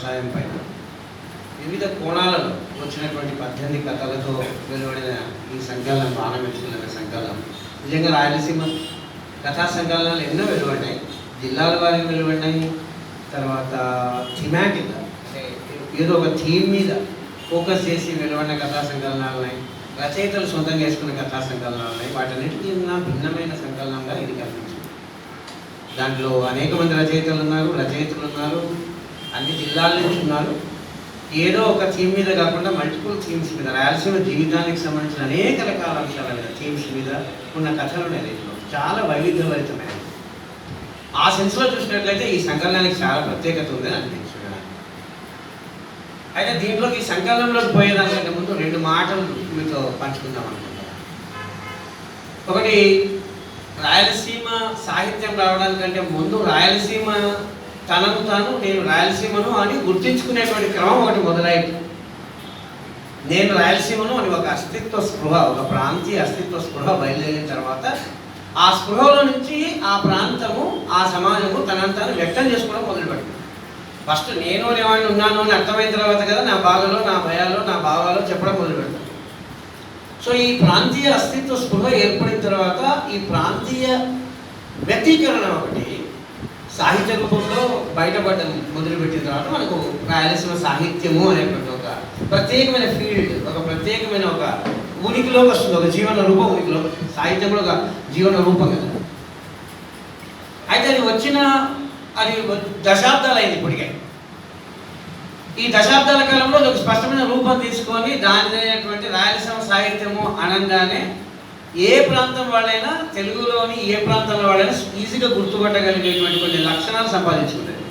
వ్యవసాయం పైన వివిధ కోణాలలో వచ్చినటువంటి 18 కథలతో వెలువడిన ఈ సంకలనం బాణమెచ్చుకున్న సంకలనం నిజంగా రాయలసీమ కథా సంకలనాలు ఎన్నో వెలువడ్డాయి. జిల్లాల వారికి వెలువడ్డాయి. తర్వాత థీమాటిక్ అంటే ఏదో ఒక థీమ్ మీద ఫోకస్ చేసి వెలువడిన కథా సంకలనాలు ఉన్నాయి. రచయితలు సొంతంగా చేసుకున్న కథా సంకలనాలు ఉన్నాయి. వాటన్నిటికీ భిన్నమైన సంకలనంగా ఇది కనిపించింది. దాంట్లో అనేక మంది రచయితలు ఉన్నారు, అన్ని జిల్లాల నుంచి ఉన్నారు. ఏదో ఒక థీమ్ మీద కాకుండా మల్టిపుల్ థీమ్స్ మీద రాయలసీమ జీవితానికి సంబంధించిన అనేక రకాల అంశాల మీద థీమ్స్ మీద ఉన్న కథలు ఉన్నాయి. దీంట్లో చాలా వైవిధ్యభరితమైనవి. ఆ సెన్స్లో చూసినట్లయితే ఈ సంకలనానికి చాలా ప్రత్యేకత ఉందని అనిపించింది. అయితే దీంట్లోకి ఈ సంకలనంలోకి పోయేదానికంటే ముందు 2 మాటలు మీతో పంచుకుందాం అనుకుంటున్నాను. ఒకటి, రాయలసీమ సాహిత్యం రావడానికంటే ముందు రాయలసీమ తనను తాను నేను రాయలసీమను అని గుర్తించుకునేటువంటి క్రమం ఒకటి మొదలైంది. నేను రాయలసీమను అని ఒక అస్తిత్వ స్పృహ, ఒక ప్రాంతీయ అస్తిత్వ స్పృహ బయలుదేరిన తర్వాత ఆ స్పృహలో నుంచి ఆ ప్రాంతము, ఆ సమాజము తనను తాను వ్యక్తం చేసుకోవడం మొదలుపెట్టింది. ఫస్ట్ నేను అనేవాడిని ఉన్నాను అని అర్థమైన తర్వాత కదా నా బాధలో, నా భయాలో, నా భావాలో చెప్పడం మొదలుపెడతాను. సో ఈ ప్రాంతీయ అస్తిత్వ స్పృహ ఏర్పడిన తర్వాత ఈ ప్రాంతీయ వ్యక్తీకరణ ఒకటి సాహిత్య రూపంలో బయటపడడం మొదలుపెట్టిన తర్వాత మనకు రాయలసీమ సాహిత్యము అనేటువంటి ఒక ప్రత్యేకమైన ఫీల్డ్, ఒక ప్రత్యేకమైన ఒక ఉనికిలోకి వస్తుంది. ఒక జీవన రూపం ఉనికిలో, సాహిత్యం కూడా ఒక జీవన రూపం కదా. అయితే అది దశాబ్దాలు అయింది. ఇప్పటికే ఈ దశాబ్దాల కాలంలో ఒక స్పష్టమైన రూపం తీసుకొని దాని రాయలసీమ సాహిత్యము అనగానే ఏ ప్రాంతం వాళ్ళైనా, తెలుగులోని ఏ ప్రాంతంలో వాళ్ళైనా ఈజీగా గుర్తుపట్టగలిగేటువంటి కొన్ని లక్షణాలు సంపాదించుకునేది.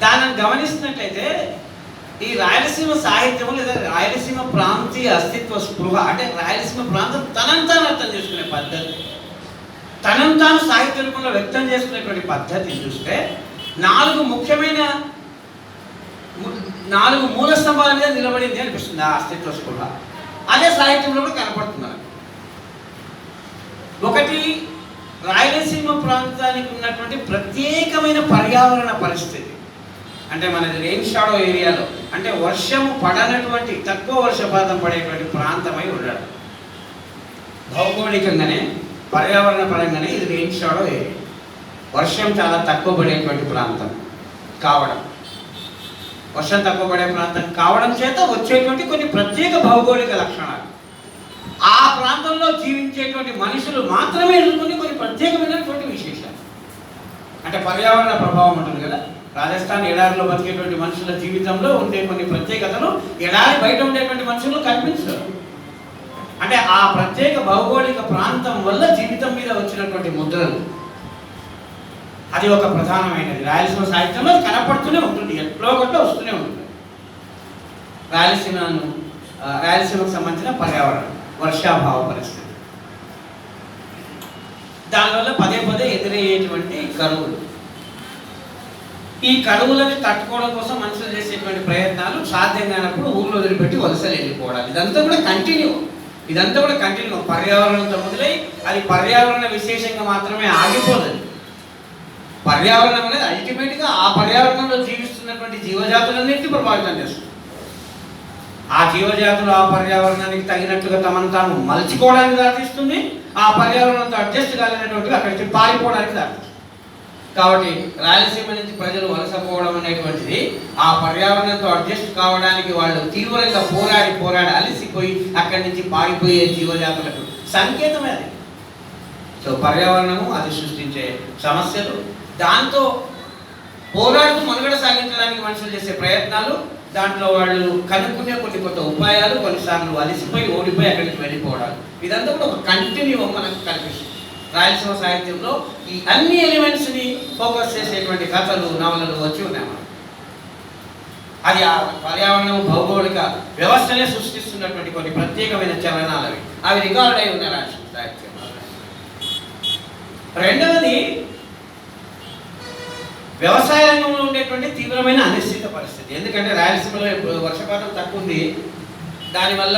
దానిని గమనిస్తున్నట్లయితే ఈ రాయలసీమ సాహిత్యము లేదా రాయలసీమ ప్రాంతీయ అస్తిత్వ స్పృహ అంటే రాయలసీమ ప్రాంతం తనను తాను అర్థం చేసుకునే పద్ధతి, తనను తాను సాహిత్య రూపంలో వ్యక్తం చేసుకునేటువంటి పద్ధతిని చూస్తే 4 ముఖ్యమైన 4 మూల స్తంభాల మీద నిలబడింది అనిపిస్తుంది ఆ అస్తిత్వ స్పృహ. అదే సాహిత్యంలో కూడా కనపడుతుంది. ఒకటి, రాయలసీమ ప్రాంతానికి ఉన్నటువంటి ప్రత్యేకమైన పర్యావరణ పరిస్థితి. అంటే మనది రెయిన్ షాడో ఏరియాలో, అంటే వర్షము పడనటువంటి, తక్కువ వర్షపాతం పడేటువంటి ప్రాంతమై ఉండడం. భౌగోళికంగానే, పర్యావరణ పరంగానే ఇది రెయిన్ షాడో ఏరియా. వర్షం చాలా తక్కువ పడేటువంటి ప్రాంతం కావడం, వర్షం తక్కువ పడే ప్రాంతం కావడం చేత వచ్చేటువంటి కొన్ని ప్రత్యేక భౌగోళిక లక్షణాలు, ఆ ప్రాంతంలో జీవించేటువంటి మనుషులు మాత్రమే ఎదుర్కొని కొన్ని ప్రత్యేకమైనటువంటి విశేషాలు. అంటే పర్యావరణ ప్రభావం ఉంటుంది కదా. రాజస్థాన్ ఎడారిలో బతికేటువంటి మనుషుల జీవితంలో ఉండే కొన్ని ప్రత్యేకతలు ఎడారి బయట ఉండేటువంటి మనుషులు కనిపించరు. అంటే ఆ ప్రత్యేక భౌగోళిక ప్రాంతం వల్ల జీవితం మీద వచ్చినటువంటి ముద్రలు, అది ఒక ప్రధానమైనది. రాయలసీమ సాహిత్యంలో కనపడుతూనే ఉంటుంది, ఎట్లో ఒకటి వస్తూనే ఉంటుంది. రాయలసీమకు సంబంధించిన పర్యావరణం, వర్షాభావ పరిస్థితి, దానివల్ల పదే ఎదురయ్యేటువంటి కరువులు, ఈ కరువులను తట్టుకోవడం కోసం మనుషులు చేసేటువంటి ప్రయత్నాలు సాధ్యం కానప్పుడు ఊళ్ళో వదిలిపెట్టి వలసలు వెళ్ళిపోవడాలు, ఇదంతా కూడా కంటిన్యూ పర్యావరణంతో మొదలై అది పర్యావరణ విశేషంగా మాత్రమే ఆగిపోదు. పర్యావరణం అనేది అల్టిమేట్గా ఆ పర్యావరణంలో జీవిస్తున్నటువంటి జీవజాతులన్నింటినీ ప్రభావితం చేస్తుంది. ఆ జీవజాతులు ఆ పర్యావరణానికి తగినట్టుగా తమను తాను మలుచుకోవడానికి దారితీస్తుంది. ఆ పర్యావరణంతో అడ్జస్ట్ కాలేనటువంటి అక్కడికి పారిపోవడానికి దారితీస్తుంది. కాబట్టి రాయలసీమ నుంచి ప్రజలు వలసపోవడం అనేటువంటిది ఆ పర్యావరణంతో అడ్జస్ట్ కావడానికి వాళ్ళు తీవ్రంగా పోరాడి అలసిపోయి అక్కడి నుంచి పారిపోయే జీవజాతులకు సంకేతమే అది. సో పర్యావరణము అది సృష్టించే సమస్యలు, దాంతో పోరాడుతూ మనుగడ సాగించడానికి మనుషులు చేసే ప్రయత్నాలు, దాంట్లో వాళ్ళు కనుక్కునే కొన్ని కొత్త ఉపాయాలు, కొన్నిసార్లు అలసిపోయి ఓడిపోయి అక్కడికి వెళ్ళిపోవడాలు, ఇదంతా కూడా ఒక కంటిన్యూవం మనకు కనిపిస్తుంది. రాయలసీమ సాహిత్యంలో ఈ అన్ని ఎలిమెంట్స్ని ఫోకస్ చేసేటువంటి కథలు, నవలలు వచ్చి ఉన్నాయి. అది ఆ పర్యావరణం భౌగోళిక వ్యవస్థనే సృష్టిస్తున్నటువంటి కొన్ని ప్రత్యేకమైన చలనాలు అవి రికార్డ్ అయి ఉన్నాయి రాయలసీమ సాహిత్యం. రెండవది, వ్యవసాయ రంగంలో ఉండేటువంటి తీవ్రమైన అనిశ్చిత పరిస్థితి. ఎందుకంటే రాయలసీమలో ఇప్పుడు వర్షపాతం తక్కువ ఉంది, దానివల్ల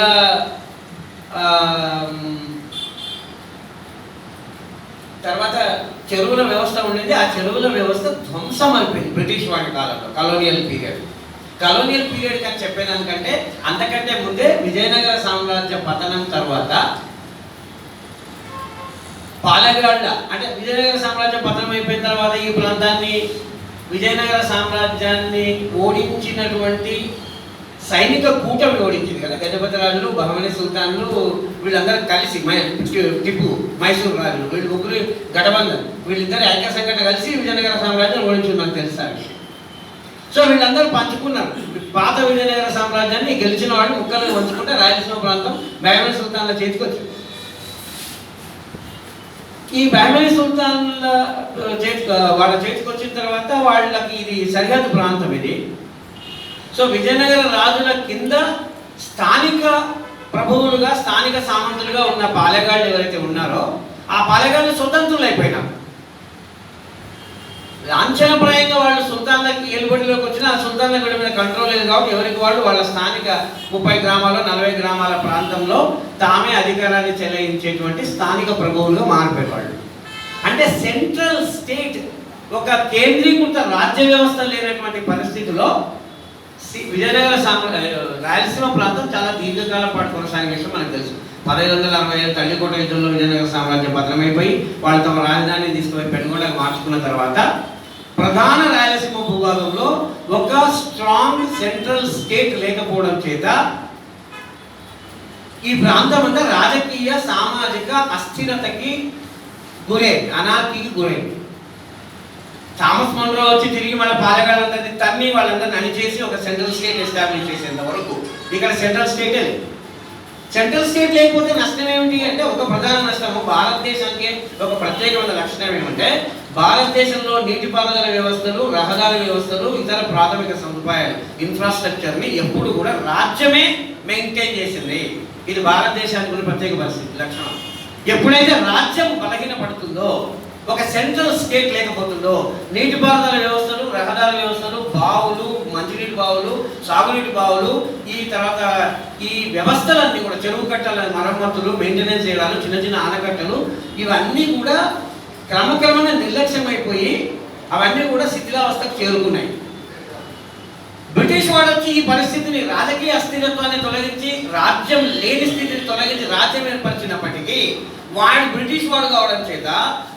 తర్వాత చెరువుల వ్యవస్థ ఉండేది. ఆ చెరువుల వ్యవస్థ ధ్వంసం అయిపోయింది బ్రిటిష్ వాడి కాలంలో, కలోనియల్ పీరియడ్. కలోనియల్ పీరియడ్ కానీ చెప్పేదానికంటే అంతకంటే ముందే విజయనగర సామ్రాజ్య పతనం తర్వాత పాలెగాళ్ళ అంటే విజయనగర సామ్రాజ్యం పతనం అయిపోయిన తర్వాత ఈ ప్రాంతాన్ని విజయనగర సామ్రాజ్యాన్ని ఓడించినటువంటి సైనిక కూటమి ఓడించింది కదా. గజపతి రాజులు, బహమనీ సుల్తాన్లు వీళ్ళందరూ కలిసి టిప్పు, మైసూరు రాజులు, వీళ్ళు ముగ్గురు గఠబంధన్, వీళ్ళిద్దరు ఐక్య సంఘటన కలిసి విజయనగర సామ్రాజ్యం ఓడించింది. మనకు తెలుసా విషయం. సో వీళ్ళందరూ పంచుకున్నారు. పాత విజయనగర సామ్రాజ్యాన్ని గెలిచిన వాళ్ళు ముక్కలు పంచుకుంటే రాయలసీమ ప్రాంతం బహమనీ సుల్తాన్ల చేతికి వచ్చింది. ఈ బహమనీ సుల్తాన్ల వాళ్ళ చేతికి వచ్చిన తర్వాత వాళ్ళకి ఇది సరిహద్దు ప్రాంతం ఇది. సో విజయనగర రాజుల కింద స్థానిక ప్రభువులుగా, స్థానిక సామంతులుగా ఉన్న పాలెగాళ్ళు ఎవరైతే ఉన్నారో ఆ పాలెగాళ్ళు స్వతంత్రులు అయిపోయినారు. లాంఛనప్రాయంగా వాళ్ళు సుల్తాన్లకి ఏలుబడిలోకి వచ్చిన ఆ సుల్తాన్ల వీళ్ళ మీద కంట్రోల్ లేదు కాబట్టి ఎవరికి వాళ్ళు వాళ్ళ స్థానిక 30 గ్రామాలు 40 గ్రామాల ప్రాంతంలో తామే అధికారాన్ని చెలాయించేటువంటి స్థానిక ప్రభువులుగా మారిపోయేవాళ్ళు. అంటే సెంట్రల్ స్టేట్, ఒక కేంద్రీకృత రాజ్య వ్యవస్థ లేనటువంటి పరిస్థితిలో విజయనగర రాయలసీమ ప్రాంతం చాలా దీర్ఘకాలం పాటు కొనసాగిన విషయం మనకు తెలుసు. 1567 తల్లికోట యుద్ధంలో విజయనగర సామ్రాజ్యం పతనమైపోయి వాళ్ళు తమ రాజధానిని తీసుకుపోయి పెనుగొండకు మార్చుకున్న తర్వాత ప్రధాన రాయలసీమ భూభాగంలో ఒక స్ట్రాంగ్ సెంట్రల్ స్టేట్ లేకపోవడం చేత ఈ ప్రాంతం అంతా రాజకీయ, సామాజిక అస్థిరతకి గురైంది, అనార్కీకి గురైంది. థామస్ మన్రో వచ్చి తిరిగి మన పాలెగాళ్ళందరినీ తన్ని వాళ్ళందరినీ అణిచేసి ఒక సెంట్రల్ స్టేట్ ఎస్టాబ్లిష్ చేసేంత వరకు ఇక్కడ సెంట్రల్ స్టేట్ లేదు. సెంట్రల్ స్టేట్ లేకపోతే నష్టం ఏమిటి అంటే ఒక ప్రధాన నష్టము భారతదేశానికి ఒక ప్రత్యేకమైన లక్షణం ఏమంటే భారతదేశంలో నీటిపారుదల వ్యవస్థలు, రహదారి వ్యవస్థలు, ఇతర ప్రాథమిక సదుపాయాలు, ఇన్ఫ్రాస్ట్రక్చర్ని ఎప్పుడు కూడా రాజ్యమే మెయింటైన్ చేసింది. ఇది భారతదేశానికి ఉన్న ప్రత్యేక పరిస్థితి లక్షణం. ఎప్పుడైతే రాజ్యం బలహీనపడుతుందో, ఒక సెంట్రల్ స్టేట్ లేకపోతుందో, నీటిపారుదల వ్యవస్థలు, రహదారి వ్యవస్థలు, బావులు, మంచినీటి బావులు, సాగునీటి బావులు, ఈ తర్వాత ఈ వ్యవస్థలన్నీ కూడా చెరువు కట్టల మరమ్మతులు, మెయింటెనెన్స్ చేయడాలు, చిన్న చిన్న ఆనకట్టలు, ఇవన్నీ కూడా క్రమక్రమంగా నిర్లక్ష్యమైపోయి అవన్నీ కూడా శిథిలావస్థకు చేరుకున్నాయి. బ్రిటిష్ వాడు వచ్చి ఈ పరిస్థితిని, రాజకీయ అస్థిరత్వాన్ని తొలగించి రాజ్యం లేని స్థితిని తొలగించి రాజ్యం ఏర్పరిచినప్పటికీ వాడు బ్రిటిష్ వాడు కావడం చేత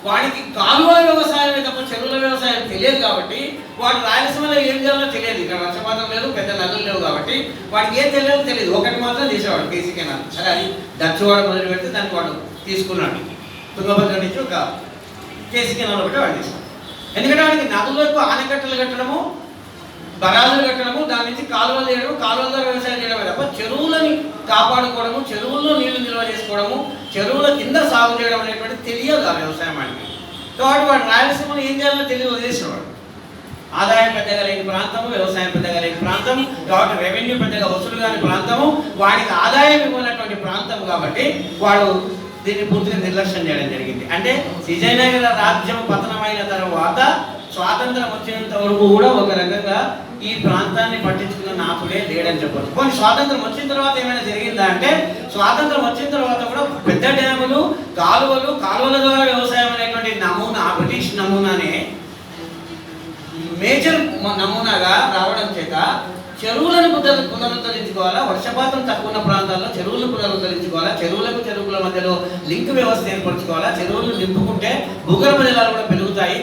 వాడికి కాలువల వ్యవసాయం తప్ప చెరువుల వ్యవసాయం తెలియదు కాబట్టి వాడు రాయలసీమలో ఏం చేయాలో తెలియదు. ఇక్కడ వర్షపాతం లేదు, పెద్ద నదులు లేవు కాబట్టి వాడికి ఏం తెలియదు. ఒకటి మాత్రం చేసేవాడు, కేసీ కెనాల్. సరే, అది డచ్ వాడు మొదలు పెడితే దానికి వాడు తీసుకున్నాడు. తుంగభద్ర నుంచి ఒక కేసీ కెనాల్ ఒకటి వాడు తీసుకున్నాడు. ఎందుకంటే వాడికి నదులకు ఆనకట్టలు కట్టడము, బరాజులు కట్టడము, దాని నుంచి కాలువలు చేయడము, కాలువల ద్వారా వ్యవసాయం చేయడమే తప్ప చెరువులని కాపాడుకోవడము, చెరువుల్లో నీళ్లు నిల్వ చేసుకోవడము, చెరువుల కింద సాగు చేయడం అనేటువంటి తెలియదు ఆ వ్యవసాయం వాడికి. కాబట్టి వాడు రాయలసీమలో ఏం చేయాలో తెలియదు, వదిలేసేవాడు. ఆదాయం పెద్దగా లేని ప్రాంతము, వ్యవసాయం పెద్దగా లేని ప్రాంతం కాబట్టి రెవెన్యూ పెద్దగా వసూలు కాని ప్రాంతము, వాడికి ఆదాయం ఇవ్వనటువంటి ప్రాంతం కాబట్టి వాడు దీన్ని పూర్తిగా నిర్లక్ష్యం చేయడం జరిగింది. అంటే విజయనగర రాజ్యం పతనమైన తర్వాత స్వాతంత్రం వచ్చేంత వరకు కూడా ఒక రకంగా ఈ ప్రాంతాన్ని పట్టించుకున్న నాకుడే లేడని చెప్పచ్చు. కొన్ని స్వాతంత్రం వచ్చిన తర్వాత ఏమైనా జరిగిందా అంటే స్వాతంత్రం వచ్చిన తర్వాత కూడా పెద్ద డ్యాములు, కాలువలు, కాలువల ద్వారా వ్యవసాయం అనేటువంటి నమూనా, బ్రిటిష్ నమూనానే మేజర్ నమూనాగా రావడం చేత చెరువులను పునరుద్ధరించుకోవాలా, వర్షపాతం తక్కువ ఉన్న ప్రాంతాల్లో చెరువులను పునరుద్ధరించుకోవాలా, చెరువులకు చెరువుల మధ్యలో లింక్ వ్యవస్థ ఏర్పరచుకోవాలా, చెరువులను నింపుకుంటే భూగర్భ జలాలు కూడా పెరుగుతాయి,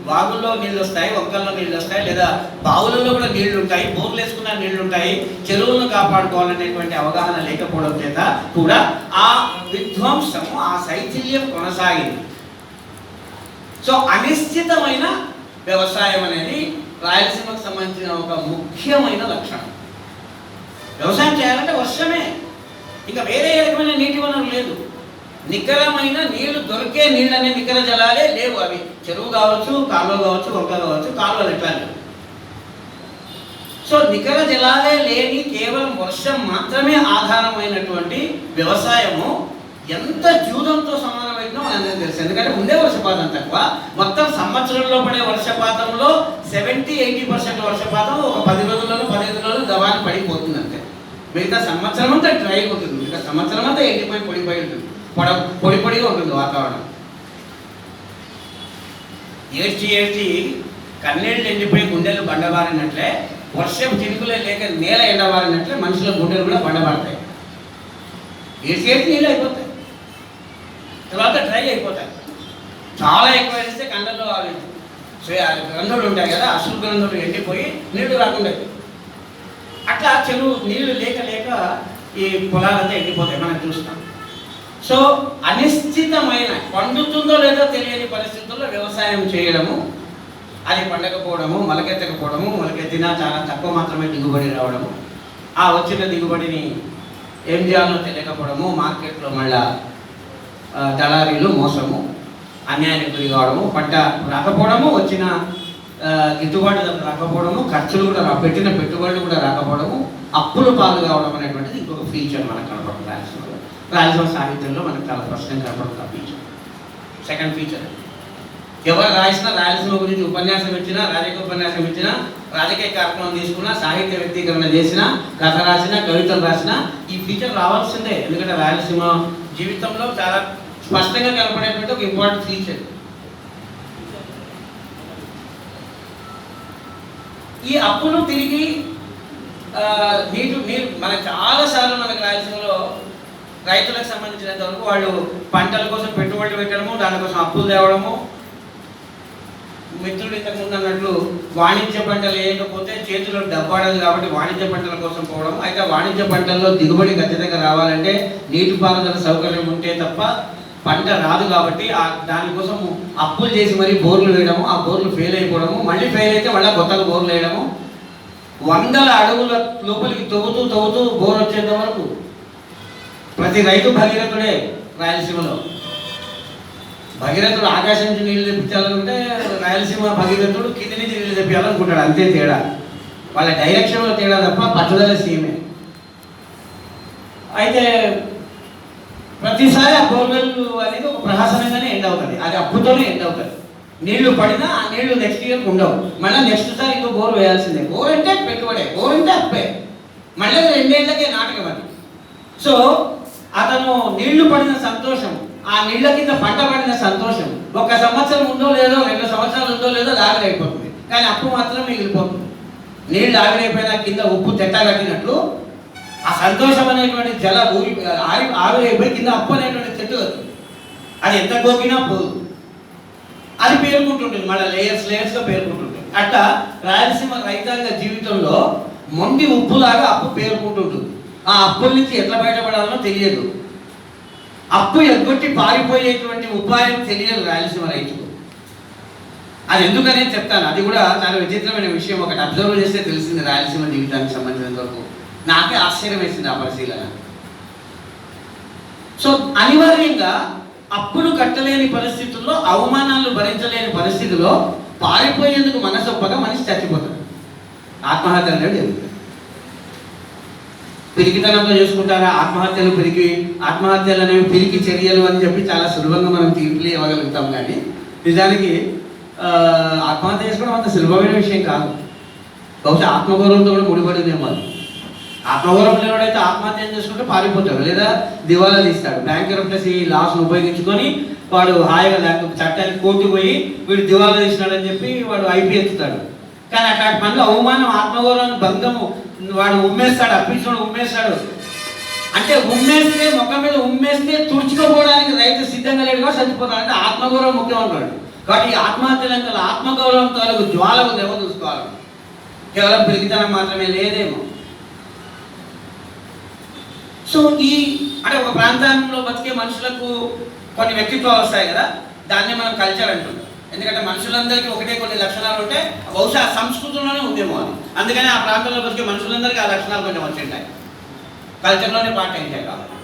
బావుల్లో నీళ్ళు వస్తాయి, వంకల్లో నీళ్ళు వస్తాయి, లేదా బావులలో కూడా నీళ్లు ఉంటాయి, బోర్లు వేసుకున్న నీళ్లు ఉంటాయి, చెరువులను కాపాడుకోవాలనేటువంటి అవగాహన లేకపోవడం చేత కూడా ఆ విధ్వంసము, ఆ శైథిల్యం కొనసాగింది. సో అనిశ్చితమైన వ్యవసాయం అనేది రాయలసీమకు సంబంధించిన ఒక ముఖ్యమైన లక్షణం. వ్యవసాయం చేయాలంటే వర్షమే, ఇంకా వేరే రకమైన నీటి వనరు లేదు. నికరమైన నీళ్లు, దొరికే నీళ్ళనే నికర జలాలే లేవు. అవి చెరువు కావచ్చు, కాలువ కావచ్చు, వంక కావచ్చు, కాలువలు ఎట్లా లేవు. సో నికర జలాలే లేని కేవలం వర్షం మాత్రమే ఆధారమైనటువంటి వ్యవసాయము ఎంత జూదంతో సమానమైందో మనందరికీ తెలుసు. ఎందుకంటే ముందే వర్షపాతం తక్కువ, మొత్తం సంవత్సరంలో పడే వర్షపాతంలో 70-80% వర్షపాతం ఒక 10 రోజుల్లోనూ 15 రోజులు దవాన్ని పడిపోతుంది అంతే. మిగతా సంవత్సరం అంతా డ్రై ఉంటుంది, మిగతా సంవత్సరం అంతా ఎండిపోయి పొడిపోయి ఉంటుంది, పొడిగా ఉంటుంది వాతావరణం. ఏడ్చి ఏడ్చి కన్నీళ్ళు ఎండిపోయి గుండెలు బండబారినట్లే, వర్షం చినుకులే లేక నేల ఎండబారినట్లే మనుషుల గుండెలు కూడా బండబారుతాయి. ఏడ్చి ఏడ్చి నీళ్ళు అయిపోతాయి, తర్వాత డ్రై అయిపోతాయి. చాలా ఎక్కువ వేస్తే కండల్లో అవి గ్రంథులు ఉంటాయి కదా, అసలు గ్రంథులు ఎండిపోయి నీళ్లు రాకుండా. అట్లా చెరువు నీళ్లు లేక లేక ఈ పొలాలంతా ఎండిపోతాయి, మనం చూస్తాం. సో అనిశ్చితమైన, పండుతుందో లేదో తెలియని పరిస్థితుల్లో వ్యవసాయం చేయడము, అది పండకపోవడము, మొలకెత్తకపోవడము, మొలకెత్తినా చాలా తక్కువ మాత్రమే దిగుబడి రావడము, ఆ వచ్చిన దిగుబడిని ఏం చేయాలో తెలియకపోవడము, మార్కెట్లో మళ్ళా దళారీలు మోసము, అన్యాయానికి గురి కావడము, పంట రాకపోవడము, వచ్చిన గిట్టుబాటు రాకపోవడము, ఖర్చులు కూడా పెట్టిన పెట్టుబడులు కూడా రాకపోవడము, అప్పులు పాలు కావడం అనేటువంటిది ఇంకొక ఫీచర్ మనకు కనపడుతుంది రాయలసీమలో. రాయలసీమ సాహిత్యంలో మనకు చాలా స్పష్టంగా కనపడుతుంది ఆ ఫీచర్. సెకండ్ ఫీచర్, ఎవరు రాసినా, రాయలసీమ గురించి ఉపన్యాసం ఇచ్చినా, రాజకీయ ఉపన్యాసం ఇచ్చినా, రాజకీయ కార్యక్రమం తీసుకున్నా, సాహిత్య వ్యక్తీకరణ చేసినా, కథ రాసినా, కవితలు రాసినా ఈ ఫీచర్ రావాల్సిందే. ఎందుకంటే రాయలసీమ జీవితంలో చాలా స్పష్టంగా కనపడేటువంటి ఒక ఇంపార్టెంట్ ఫీచర్. ఈ అప్పును తిరిగి నీరు మనకు చాలాసార్లు మనకు రాయలసీమలో రైతులకు సంబంధించినంత వరకు వాళ్ళు పంటల కోసం పెట్టుబడులు పెట్టడము, దానికోసం అప్పులు తేవడము, మిత్రుడు ఇంతకుముందు అన్నట్లు వాణిజ్య పంటలు వేయకపోతే చేతిలో డబ్బాడదు కాబట్టి వాణిజ్య పంటల కోసం పోవడం. అయితే వాణిజ్య పంటల్లో దిగుబడి ఖచ్చితంగా రావాలంటే నీటిపారుదల సౌకర్యం ఉంటే తప్ప పంట రాదు కాబట్టి దానికోసం అప్పులు చేసి మరీ బోర్లు వేయడము, ఆ బోర్లు ఫెయిల్ అయిపోవడము, మళ్ళీ ఫెయిల్ అయితే మళ్ళీ కొత్తగా బోర్లు వేయడము, 100 అడుగుల లోపలికి తవ్వుతూ బోర్ వచ్చేంత వరకు ప్రతి రైతు భగీరథుడే. రాయలసీమలో భగీరథుడు ఆకాశం నుంచి నీళ్ళు తెప్పించాలనుకుంటే రాయలసీమ భగీరథుడు కింది నుంచి నీళ్ళు తెప్పించాలనుకుంటాడు, అంతే తేడా. వాళ్ళ డైరెక్షన్లో తేడా తప్ప పట్టుదల సేమే. అయితే ప్రతిసారి ఆ బోర్వెల్ అనేది ఒక ప్రహసనంగానే ఎండ్ అవుతుంది, అది అప్పుతోనే ఎండ్ అవుతుంది. నీళ్లు పడినా ఆ నీళ్లు నెక్స్ట్ ఇయర్కి ఉండవు, మళ్ళీ నెక్స్ట్ సారి ఇంకో బోర్ వేయాల్సిందే. బోర్ అంటే పెట్టుబడే, బోర్ అంటే అప్పే, మళ్ళీ 2 ఏళ్ళకే నాటకం అది. సో అతను నీళ్లు పడిన సంతోషం, ఆ నీళ్ల కింద పంట పడిన సంతోషం 1 సంవత్సరం ఉందో లేదో, 2 సంవత్సరాలు ఉందో లేదో ఆవిరైపోతుంది, కానీ అప్పు మాత్రం మిగిలిపోతుంది. నీళ్లు ఆవిరైపోయినా కింద ఉప్పు తెట్ట కట్టినట్లు ఆ సంతోషం అనేటువంటి జల ఆవిరైపోయి కింద అప్పు అనేటువంటి చెట్టు వస్తుంది. అది ఎంత గోకినా పోదు, అది పేర్కొంటుంటుంది, మళ్ళీ లేయర్స్గా పేర్కొంటుంటుంది. అట్లా రాయలసీమ రైతాంగ జీవితంలో మొండి ఉప్పులాగా అప్పు పేర్కొంటుంటుంది. ఆ అప్పుల నుంచి ఎట్లా బయటపడాలో తెలియదు, అప్పు ఎగ్గొట్టి పారిపోయేటువంటి ఉపాయం తెలియదు రాయలసీమ రైతుకు. అది ఎందుకనే చెప్తాను, అది కూడా చాలా విచిత్రమైన విషయం. ఒకటి అబ్జర్వ్ చేస్తే తెలిసింది రాయలసీమ జీవితానికి సంబంధించినంత వరకు. నాకే ఆశ్చర్యం వేసింది ఆ పరిశీలన. సో అనివార్యంగా అప్పులు కట్టలేని పరిస్థితుల్లో, అవమానాలు భరించలేని పరిస్థితుల్లో పారిపోయేందుకు మనసొప్పగా మనిషి చచ్చిపోతాడు, ఆత్మహత్య అనేది జరుగుతుంది. పిరికితనంతో చేసుకుంటారా ఆత్మహత్యలు? ఆత్మహత్యలు అనేవి పిరికి చర్యలు అని చెప్పి చాలా సులభంగా మనం తీర్పులు ఇవ్వగలుగుతాం, కానీ నిజానికి ఆత్మహత్య చేసుకోవడం అంత సులభమైన విషయం కాదు. బహుశా ఆత్మగౌరవంతో కూడా ముడిపడిందేమో అది. ఆత్మగౌరవం లేవాడైతే ఆత్మహత్య చేసుకుంటే పారిపోతాడు, లేదా దివాలా తీస్తాడు. బ్యాంకరప్టసీ లాస్ను ఉపయోగించుకొని వాడు హాయిగా చట్టానికి కోర్టుకు పోయి వీడు దివాలా తీసినాడని చెప్పి వాడు ఐపీ ఎత్తుతాడు. కానీ అట్లాంటి పనులు అవమానం, ఆత్మగౌరవం భంగము, వాడు ఉమ్మేస్తాడు, అప్పించుకోడు ఉమ్మేస్తాడు. అంటే ఉమ్మేస్తే, ముఖం మీద ఉమ్మేస్తే తుడుచుకోపోవడానికి రైతు సిద్ధంగా లేడుగా చచ్చిపోతాడు. అంటే ఆత్మగౌరవం ముఖ్యం అంటాడు. కాబట్టి ఆత్మహత్యలంకల ఆత్మగౌరవం తాలూకు జ్వాలకు దెబ్బ చూసుకోవాలి, కేవలం పిరికితనం మాత్రమే లేదేమో. సో అంటే ఒక ప్రాంతంలో బతికే మనుషులకు కొన్ని వ్యక్తిత్వాలు వస్తాయి కదా, దాన్ని మనం కల్చర్ అంటున్నాం. ఎందుకంటే మనుషులందరికీ ఒకటే కొన్ని లక్షణాలు ఉంటే బహుశా ఆ సంస్కృతిలోనే ఉందేమో అది. అందుకని ఆ ప్రాంతంలో బతికే మనుషులందరికీ ఆ లక్షణాలు కొంచెం వచ్చి ఉంటాయి, కల్చర్లోనే పార్ట్ అయింటాయి కాబట్టి.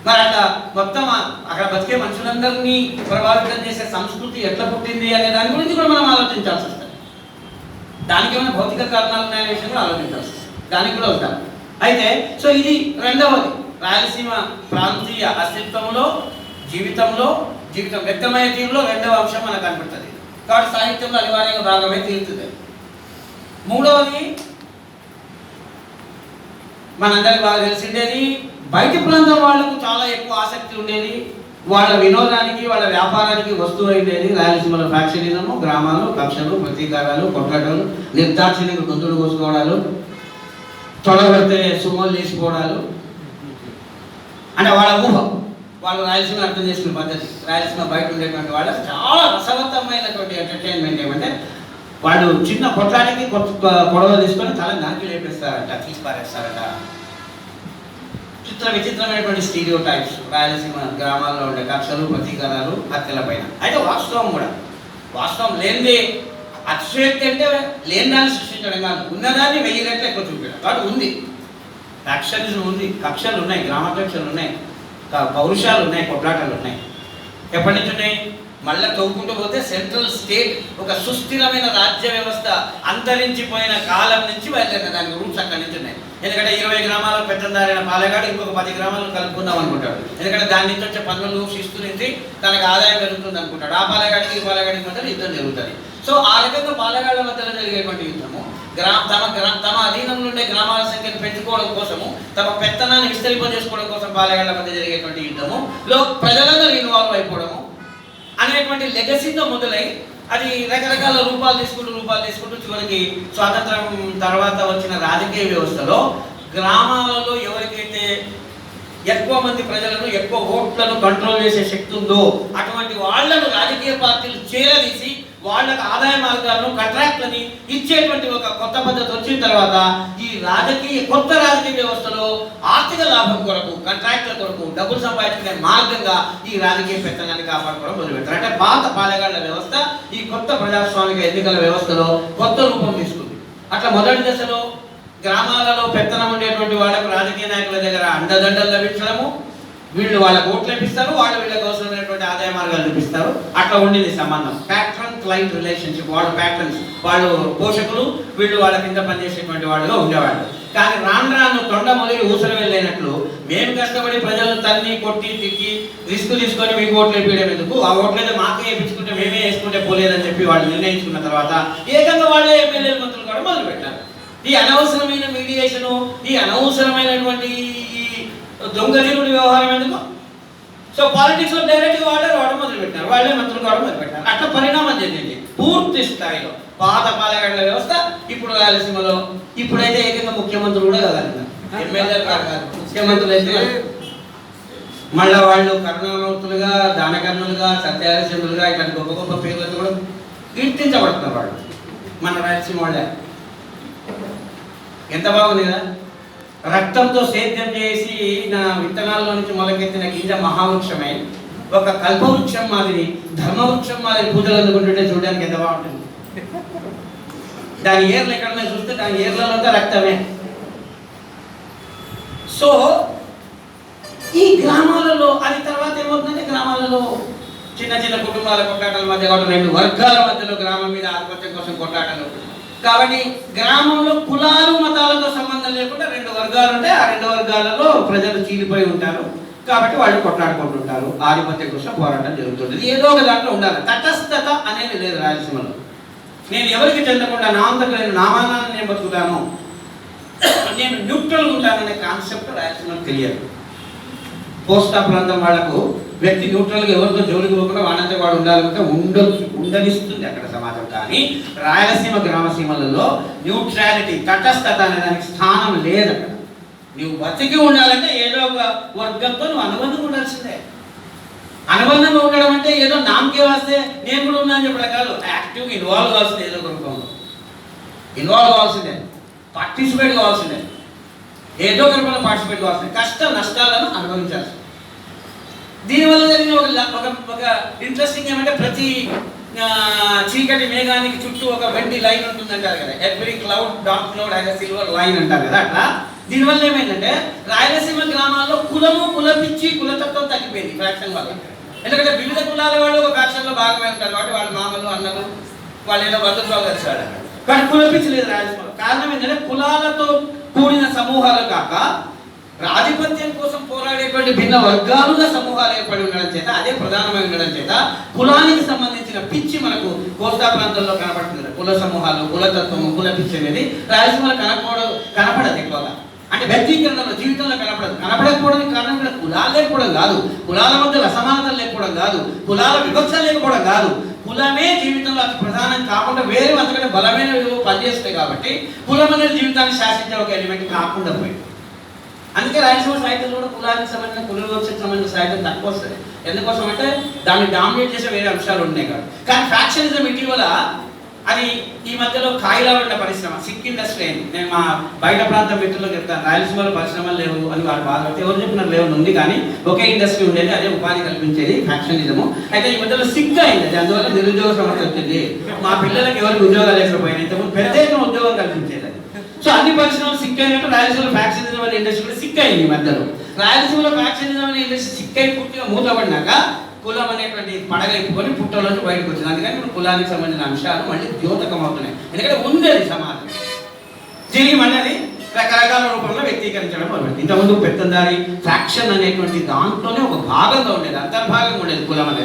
మరి అట్లా మొత్తం అక్కడ బతికే మనుషులందరినీ ప్రభావితం చేసే సంస్కృతి ఎట్లా పుట్టింది అనే దాని గురించి కూడా మనం ఆలోచించాల్సి వస్తుంది. దానికి ఏమైనా భౌతిక కారణాలు ఉన్నాయనే విషయం కూడా ఆలోచించాల్సి వస్తుంది, దానికి కూడా వస్తాను. అయితే సో ఇది రెండవది, రాయలసీమ ప్రాంతీయ అస్తిత్వంలో, జీవితం వ్యక్తమయ్యే తీరులో రెండవ అంశం మనకు కనపడుతుంది. కాబట్టి సాహిత్యంలో అనివార్యంగా భాగమే తీరుతుంది. మూడవది మనందరికి బాగా తెలిసిండేది, బయట ప్రాంతం వాళ్లకు చాలా ఎక్కువ ఆసక్తి ఉండేది వాళ్ళ వినోదానికి వాళ్ళ వ్యాపారానికి వస్తువు అయినది రాయలసీమలో ఫ్యాక్షనిజము, గ్రామాలు, కక్షలు, ప్రతీకారాలు, కొట్లాటలు, నిర్దాక్షిణ్యంగా గొంతులు కోసుకోవడాలు, తొడగొడితే సుమోలు తీసుకోవడాలు. అంటే వాళ్ళ ఊహం, వాళ్ళు రాయలసీమ అర్థం చేసుకునే పద్ధతి. రాయలసీమ బయట ఉండేటువంటి వాళ్ళ చాలా రసవత్తమైనటువంటి ఎంటర్టైన్మెంట్ ఏమంటే వాళ్ళు చిన్న కొట్లాడికి పొడవ తీసుకొని తల దానికి లేపేస్తారట, తీసి పారేస్తారట. విచిత్రమైనటువంటి స్టీరియో టైప్స్ రాయలసీమ గ్రామాల్లో ఉండే కక్షలు, ప్రతీకారాలు, హత్యల పైన. అయితే వాస్తవం కూడా, వాస్తవం లేనిది అతిశయోక్తి అంటే లేని దాన్ని సృష్టించడం కాదు, ఉన్నదాన్ని 1000 రెట్లు ఎక్కువ చూపించడం. కాబట్టి ఉంది, ఫ్యాక్షనిజం ఉంది, కక్షలు ఉన్నాయి, గ్రామ కక్షలు ఉన్నాయి, పౌరుషాలు ఉన్నాయి, కొట్లాటలు ఉన్నాయి. ఎప్పటి నుంచి ఉన్నాయి? మళ్ళీ తవ్వుకుంటూ పోతే సెంట్రల్ స్టేట్ ఒక సుస్థిరమైన రాజ్య వ్యవస్థ అంతరించిపోయిన కాలం నుంచి బయలుదేరిన దానికి రూట్స్ అక్కడి నుంచి ఉన్నాయి. ఎందుకంటే 20 గ్రామాల పెద్దందారైన పాలెగాడు ఇంకొక 10 గ్రామాలను కలుపుకుందాం అనుకుంటాడు. ఎందుకంటే దాని నుంచి వచ్చే పన్నులు, శిస్తు నుంచి తనకు ఆదాయం పెరుగుతుంది అనుకుంటాడు. ఆ పాలెగాడికి ఈ పాలెగాడికి మధ్య యుద్ధం జరుగుతుంది. సో ఆ రకంగా పాలెగాళ్ల మధ్యలో జరిగేటువంటి యుద్ధము తమ అధీనంలో ఉండే గ్రామాల సంఖ్యను పెంచుకోవడం కోసము, తమ పెత్తనాన్ని విస్తరింపజేసుకోవడం కోసం పాలెగాళ్ల మధ్య జరిగేటువంటి యుద్ధము లో ప్రజలందరూ ఇన్వాల్వ్ అయిపోవడము అనేటువంటి లెగసీతో మొదలై అది రకరకాల రూపాలు తీసుకుంటూ చివరికి స్వాతంత్రం తర్వాత వచ్చిన రాజకీయ వ్యవస్థలో గ్రామాలలో ఎవరికైతే ఎక్కువ మంది ప్రజలను, ఎక్కువ ఓట్లను కంట్రోల్ చేసే శక్తి ఉందో అటువంటి వాళ్లను రాజకీయ పార్టీలు చేరదీసి వాళ్ళకు ఆదాయ మార్గాలను, కాంట్రాక్ట్లని ఇచ్చేటువంటి ఒక కొత్త పద్ధతి వచ్చిన తర్వాత ఈ కొత్త రాజకీయ వ్యవస్థలో ఆర్థిక లాభం కొరకు, కాంట్రాక్ట్ల కొరకు డబ్బులు సంపాదించుకునే మార్గంగా ఈ రాజకీయ పెత్తనాన్ని కాపాడుకోవడం మొదలుపెట్టారు. అంటే పాత పాలెగాళ్ల వ్యవస్థ ఈ కొత్త ప్రజాస్వామిక ఎన్నికల వ్యవస్థలో కొత్త రూపం తీసుకుంది. అట్లా మొదటి దశలో గ్రామాలలో పెత్తనం ఉండేటువంటి వాళ్ళకు రాజకీయ నాయకుల దగ్గర అండదండలు లభించడము, వీళ్ళు వాళ్ళకు ఓట్లు లభిస్తారు, వాళ్ళు వీళ్ళకి అవసరమైనటువంటి ఆదాయ మార్గాలు లభిస్తారు. అట్లా ఉండింది సంబంధం. Pattern client relationship. వాళ్ళు ప్యాట్రన్స్, వాళ్ళు పోషకులు, వీళ్ళు వాళ్ళ కింద పనిచేసేటువంటి వాళ్ళుగా ఉండేవాళ్ళు. కానీ రాను తొండ మొదలు ఊసలు వెళ్ళినట్లు మేము కష్టపడి ప్రజలను తన్ని కొట్టి తిట్టి రిస్క్ తీసుకొని మీకు ఓట్లు వేయడం ఎందుకు, ఆ ఓట్లు అయితే మాకే వేయించుకుంటే మేమే వేసుకుంటే పోలేదని చెప్పి వాళ్ళు నిర్ణయించుకున్న తర్వాత ఏకంగా వాళ్ళే ఎమ్మెల్యే మంత్రులు కూడా మొదలు పెట్టారు. ఈ అనవసరమైన మీడియేషను, ఈ అనవసరమైనటువంటి దొంగజీవుడి వ్యవహారం ఎందుకు? సో పాలిటిక్స్ లో డైరెక్ట్ గా వాళ్ళే రావడం మొదలు పెట్టారు, వాళ్ళే మంత్రులు కావడం మొదలు పెట్టారు. అట్లా పరిణామం చెందింది పూర్తి స్థాయిలో. పాత పాలెగాళ్ల వ్యవస్థ ఇప్పుడు రాయలసీమలో ఇప్పుడైతే ఏకంగా ముఖ్యమంత్రులు కూడా కదన్నారు, ఎమ్మెల్యేలు కాదు, ముఖ్యమంత్రులు అయితే మళ్ళా వాళ్ళు కరుణామూర్తులుగా, దానకర్ణులుగా, సత్యహరిశ్చంద్రులుగా ఇట్లాంటి గొప్ప గొప్ప పేర్లతో కూడా కీర్తించబడుతున్నారు వాళ్ళు. మన రాయలసీమ వాళ్ళే ఎంత బాగుంది కదా. రక్తంతో సేద్యం చేసి నా విత్తనాల్లో నుంచి మొలకెత్తిన గింజ మహావృక్షమై ఒక కల్పవృక్షం మాదిరి, ధర్మవృక్షం మాదిరి పూజలు అందుకుంటుంటే చూడడానికి ఎంత బాగుంటుంది. దాని ఏర్లు ఎక్కడన్నా చూస్తే దాని ఏర్లలో రక్తమే. సో ఈ గ్రామాలలో అది తర్వాత ఏమవుతుందంటే గ్రామాలలో చిన్న చిన్న కుటుంబాల కొట్లాటల మధ్య కాబట్టి 2 వర్గాల మధ్యలో గ్రామం మీద ఆధిపత్యం కోసం కొట్లాటలు. కాబట్టి గ్రామంలో కులాలు మతాలతో సంబంధం లేకుండా 2 వర్గాలు ఉంటాయి. ఆ 2 వర్గాలలో ప్రజలు చీలిపోయి ఉంటారు. కాబట్టి వాళ్ళు కొట్లాడుకుంటుంటారు, ఆధిపత్యం కోసం పోరాటం జరుగుతుంటుంది. ఏదో ఒక దాంట్లో ఉండాలి. తటస్థత అనేది లేదు రాయలసీమలో. నేను ఎవరికి చెందకుండా నా అంతకు నేను నామానాన్ని నేను బతుకుతాను, నేను న్యూట్రల్ ఉంటాననే కాన్సెప్ట్ రాయలసీమలో తెలియదు. కోస్తా ప్రాంతం వాళ్లకు వ్యక్తి న్యూట్రల్గా ఎవరితో జోలికి పోకుండా వాడంతా వాడు ఉండాలంటే ఉండనిస్తుంది అక్కడ సమాజం. కానీ రాయలసీమ గ్రామసీమలలో న్యూట్రాలిటీ, తటస్థత అనే దానికి స్థానం లేదు అక్కడ. నువ్వు బతికి ఉండాలంటే ఏదో ఒక వర్గంతో నువ్వు అనుబంధంగా ఉండాల్సిందే. అనుబంధంగా ఉండడం అంటే ఏదో నామకే వస్తే నేను కూడా ఉన్నా అని చెప్పడం కాదు. యాక్టివ్గా ఇన్వాల్వ్ కావాల్సిందే, ఏదో ఒక రూపంలో ఇన్వాల్వ్ కావాల్సిందే, పార్టిసిపేట్ కావాల్సిందే, ఏదో ఒక రూపంలో పార్టిసిపేట్ కావాల్సిందే, కష్ట నష్టాలను అనుభవించాల్సిందే. దీనివల్ల జరిగిన ఒక ఇంట్రెస్టింగ్ ఏమంటే ప్రతి చీకటి మేఘానికి చుట్టూ ఒక వెండి లైన్ ఉంటుందంటారు కదా. Every cloud dark cloud has a silver line అంటారు కదా. అట్లా దీనివల్ల ఏమైందంటే రాయలసీమ గ్రామాల్లో కులపిచ్చి కులతత్వం తగ్గిపోయింది ఫ్యాక్షన్ వల్ల. ఎందుకంటే వివిధ కులాల వాళ్ళు ఒక ఫ్యాక్షన్ లో భాగమే ఉంటారు కాబట్టి వాళ్ళ మామలు, అన్నలు, వాళ్ళు ఏదో బంధుత్వాలు కలిసాడు. కానీ కులపిచ్చి లేదు రాయలసీమలో. కారణం ఏంటంటే కులాలతో కూడిన సమూహాలు కాక ఆధిపత్యం కోసం పోరాడేటువంటి భిన్న వర్గాలుగా సమూహాలు ఏర్పడి ఉండడం చేత, అదే ప్రధానమై ఉండడం చేత కులానికి సంబంధించిన పిచ్చి మనకు కోస్తా ప్రాంతంలో కనపడుతుంది. కుల సమూహాలు, కులతత్వము, కుల పిచ్చి అనేది రాయలసీమలో కనపడదు ఎక్కువగా. అంటే వ్యక్తీకరణలో జీవితంలో కనపడకపోవడానికి కారణం ఇక్కడ కులాలు లేకపోవడం కాదు, కులాల మధ్య అసమానతలు లేకపోవడం కాదు, కులాల వివక్ష లేకపోవడం కాదు, కులమే జీవితంలో అతి ప్రధానం కాకుండా వేరే అంతకంటే బలమైన విలువ పనిచేస్తాయి కాబట్టి కులం అనేది జీవితాన్ని శాసించే ఒక ఎలిమెంట్ కాకుండా పోయింది. అందుకే రాయలసీమ సాహిత్యంలో కూడా కులానికి సంబంధించిన కుల వివక్షకు సంబంధించిన సాహిత్యం తక్కువ వస్తుంది. ఎందుకోసం అంటే దాన్ని డామినేట్ చేసే వేరే అంశాలు ఉన్నాయి కాదు. కానీ ఫ్యాక్షనిజం ఇటీవల అది ఈ మధ్యలో కాయిలా ఉన్న పరిశ్రమ సిక్ ఇండస్ట్రీ అయింది. నేను మా బయట ప్రాంతం మిత్రులకు చెప్తాను, రాయలసీమలో పరిశ్రమలు లేవు అని వారు బాధపడితే ఎవరు చెప్పినారు లేవు ఉంది, కానీ ఒకే ఇండస్ట్రీ ఉండేది, అదే ఉపాధి కల్పించేది ఫ్యాక్షనిజము. అయితే ఈ మధ్యలో సిక్ అయింది, అది అందువల్ల నిరుద్యోగ సమస్య వచ్చింది. మా పిల్లలకి ఎవరికి ఉద్యోగాలు లేకపోయినా ఇంతకుముందు పెద్ద ఉద్యోగం కల్పించేది. సో అన్ని పరిశ్రమలు సిక్ అయినట్టు రాయలసీమలో ఫ్యాక్షనిజం అనే ఇండస్ట్రీ కూడా సిక్ అయింది. ఈ మధ్యలో రాయలసీమలో ఫ్యాక్షనిజం అనే ఇండస్ట్రీ సిక్ అయి పూర్తిగా మూతపడినాక కులం అనేటువంటి పడగలిపుకొని పుట్టలోంచి బయటకు వచ్చింది. అందుకని ఇప్పుడు కులానికి సంబంధించిన అంశాలు మళ్ళీ ద్యోతకం అవుతున్నాయి. ఎందుకంటే ఉంది అది సమాజం జీవం అనేది రకరకాల రూపంలో వ్యక్తీకరించడం మొదలైంది. ఇంతకుముందు పెత్తందారి ఫ్యాక్షన్ అనేటువంటి దాంట్లోనే ఒక భాగంగా ఉండేది, అంతర్భాగంగా ఉండేది కులం అనేది.